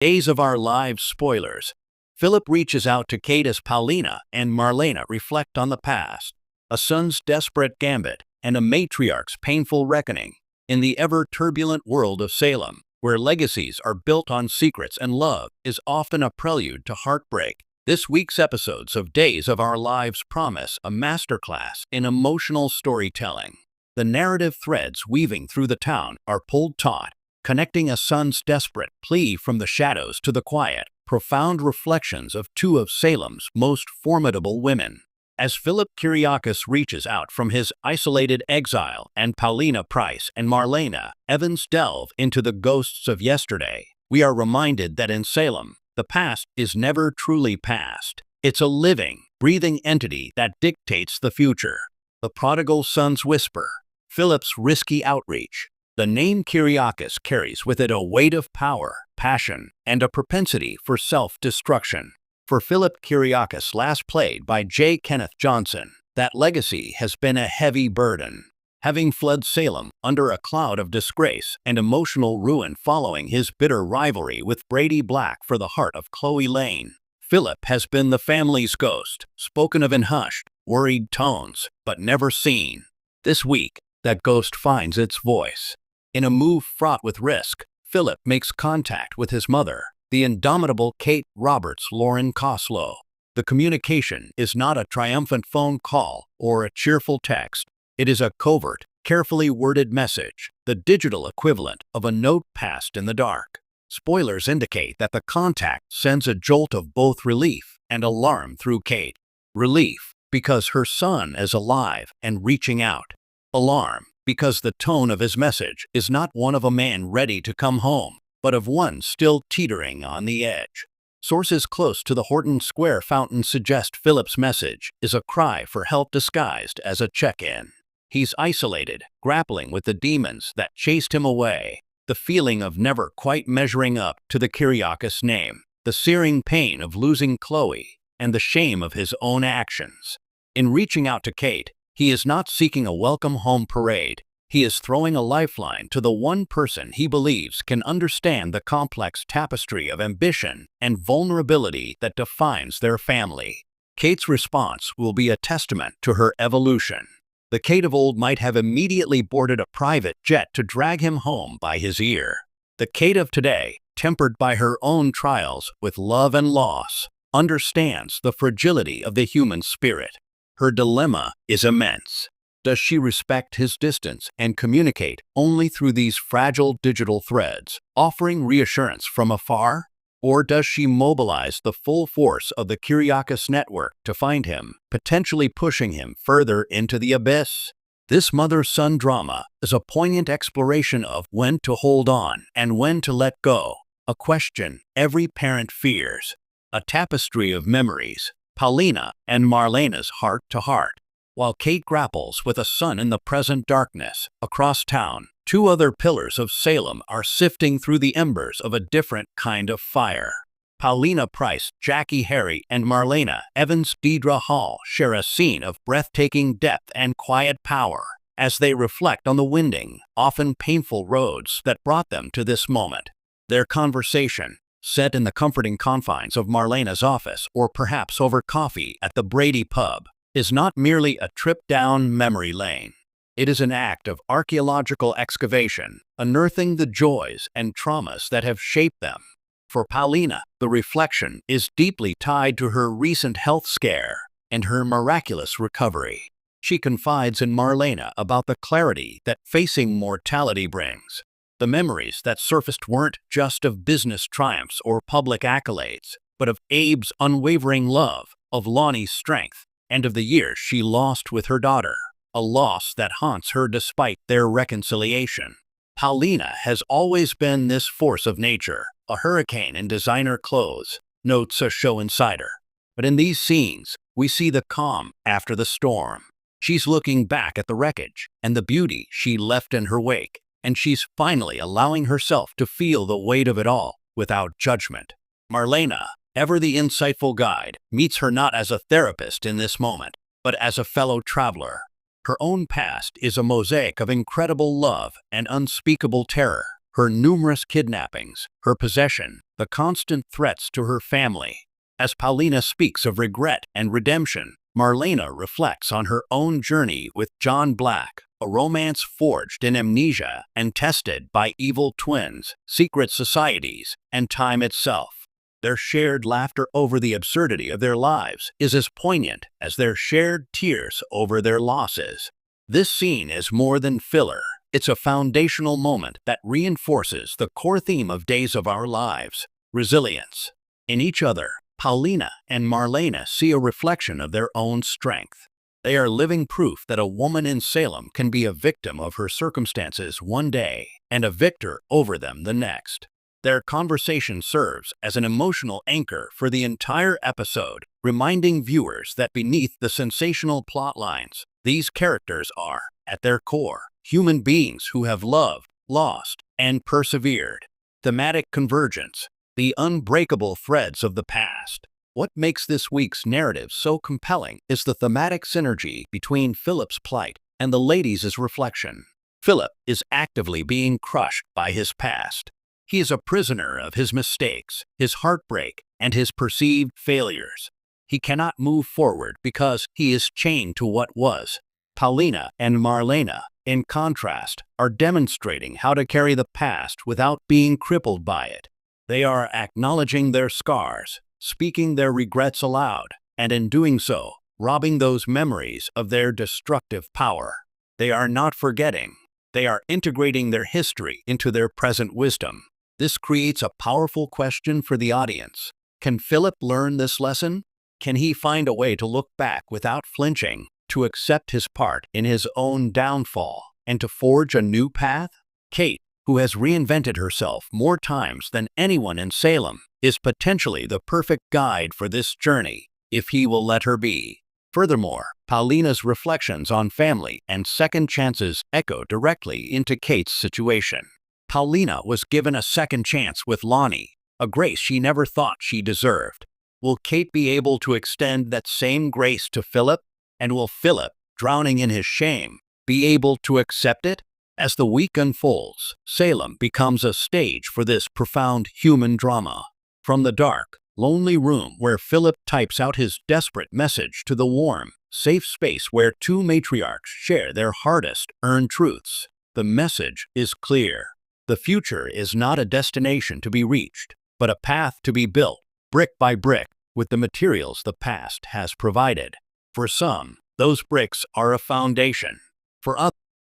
Days of Our Lives spoilers. Philip reaches out to Kate as Paulina and Marlena reflect on the past, a son's desperate gambit, and a matriarch's painful reckoning. In the ever-turbulent world of Salem, where legacies are built on secrets and love is often a prelude to heartbreak, this week's episodes of Days of Our Lives promise a masterclass in emotional storytelling. The narrative threads weaving through the town are pulled taut, connecting a son's desperate plea from the shadows to the quiet, profound reflections of two of Salem's most formidable women. As Philip Kyriakis reaches out from his isolated exile and Paulina Price and Marlena Evans delve into the ghosts of yesterday, we are reminded that in Salem, the past is never truly past. It's a living, breathing entity that dictates the future. The prodigal son's whisper, Philip's risky outreach. The name Kyriakis carries with it a weight of power, passion, and a propensity for self-destruction. For Philip Kyriakis, last played by J. Kenneth Johnson, that legacy has been a heavy burden. Having fled Salem under a cloud of disgrace and emotional ruin following his bitter rivalry with Brady Black for the heart of Chloe Lane, Philip has been the family's ghost, spoken of in hushed, worried tones, but never seen. This week, that ghost finds its voice. In a move fraught with risk, Philip makes contact with his mother, the indomitable Kate Roberts Lauren Coslow. The communication is not a triumphant phone call or a cheerful text. It is a covert, carefully worded message, the digital equivalent of a note passed in the dark. Spoilers indicate that the contact sends a jolt of both relief and alarm through Kate. Relief, because her son is alive and reaching out. Alarm, because the tone of his message is not one of a man ready to come home, but of one still teetering on the edge. Sources close to the Horton Square fountain suggest Philip's message is a cry for help disguised as a check-in. He's isolated, grappling with the demons that chased him away, the feeling of never quite measuring up to the Kyriakis name, the searing pain of losing Chloe, and the shame of his own actions. In reaching out to Kate, he is not seeking a welcome home parade. He is throwing a lifeline to the one person he believes can understand the complex tapestry of ambition and vulnerability that defines their family. Kate's response will be a testament to her evolution. The Kate of old might have immediately boarded a private jet to drag him home by his ear. The Kate of today, tempered by her own trials with love and loss, understands the fragility of the human spirit. Her dilemma is immense. Does she respect his distance and communicate only through these fragile digital threads, offering reassurance from afar? Or does she mobilize the full force of the Kyriakis network to find him, potentially pushing him further into the abyss? This mother-son drama is a poignant exploration of when to hold on and when to let go, a question every parent fears. A tapestry of memories, Paulina and Marlena's heart-to-heart. While Kate grapples with a son in the present darkness, across town, two other pillars of Salem are sifting through the embers of a different kind of fire. Paulina Price, Jackie Harry, and Marlena Evans Deidre Hall share a scene of breathtaking depth and quiet power as they reflect on the winding, often painful roads that brought them to this moment. Their conversation, set in the comforting confines of Marlena's office or perhaps over coffee at the Brady pub, is not merely a trip down memory lane. It is an act of archaeological excavation, unearthing the joys and traumas that have shaped them. For Paulina, the reflection is deeply tied to her recent health scare and her miraculous recovery. She confides in Marlena about the clarity that facing mortality brings. The memories that surfaced weren't just of business triumphs or public accolades, but of Abe's unwavering love, of Lonnie's strength, and of the years she lost with her daughter, a loss that haunts her despite their reconciliation. Paulina has always been this force of nature, a hurricane in designer clothes, notes a show insider. But in these scenes, we see the calm after the storm. She's looking back at the wreckage and the beauty she left in her wake, and she's finally allowing herself to feel the weight of it all without judgment. Marlena, ever the insightful guide, meets her not as a therapist in this moment, but as a fellow traveler. Her own past is a mosaic of incredible love and unspeakable terror. her numerous kidnappings, her possession, the constant threats to her family. As Paulina speaks of regret and redemption, Marlena reflects on her own journey with John Black, a romance forged in amnesia and tested by evil twins, secret societies, and time itself. Their shared laughter over the absurdity of their lives is as poignant as their shared tears over their losses. This scene is more than filler. It's a foundational moment that reinforces the core theme of Days of Our Lives: resilience. In each other, Paulina and Marlena see a reflection of their own strength. They are living proof that a woman in Salem can be a victim of her circumstances one day and a victor over them the next. Their conversation serves as an emotional anchor for the entire episode, reminding viewers that beneath the sensational plot lines, these characters are, at their core, human beings who have loved, lost, and persevered. Thematic convergence, the unbreakable threads of the past. What makes this week's narrative so compelling is the thematic synergy between Philip's plight and the ladies' reflection. Philip is actively being crushed by his past. He is a prisoner of his mistakes, his heartbreak, and his perceived failures. He cannot move forward because he is chained to what was. Paulina and Marlena, in contrast, are demonstrating how to carry the past without being crippled by it. They are acknowledging their scars, speaking their regrets aloud, and in doing so, robbing those memories of their destructive power. They are not forgetting. They are integrating their history into their present wisdom. This creates a powerful question for the audience. Can Philip learn this lesson? Can he find a way to look back without flinching, to accept his part in his own downfall, and to forge a new path? Kate, who has reinvented herself more times than anyone in Salem, is potentially the perfect guide for this journey, if he will let her be. Furthermore, Paulina's reflections on family and second chances echo directly into Kate's situation. Paulina was given a second chance with Lonnie, a grace she never thought she deserved. Will Kate be able to extend that same grace to Philip? And will Philip, drowning in his shame, be able to accept it? As the week unfolds, Salem becomes a stage for this profound human drama. From the dark, lonely room where Philip types out his desperate message to the warm, safe space where two matriarchs share their hardest-earned truths, the message is clear. The future is not a destination to be reached, but a path to be built, brick by brick, with the materials the past has provided. For some, those bricks are a foundation. For others,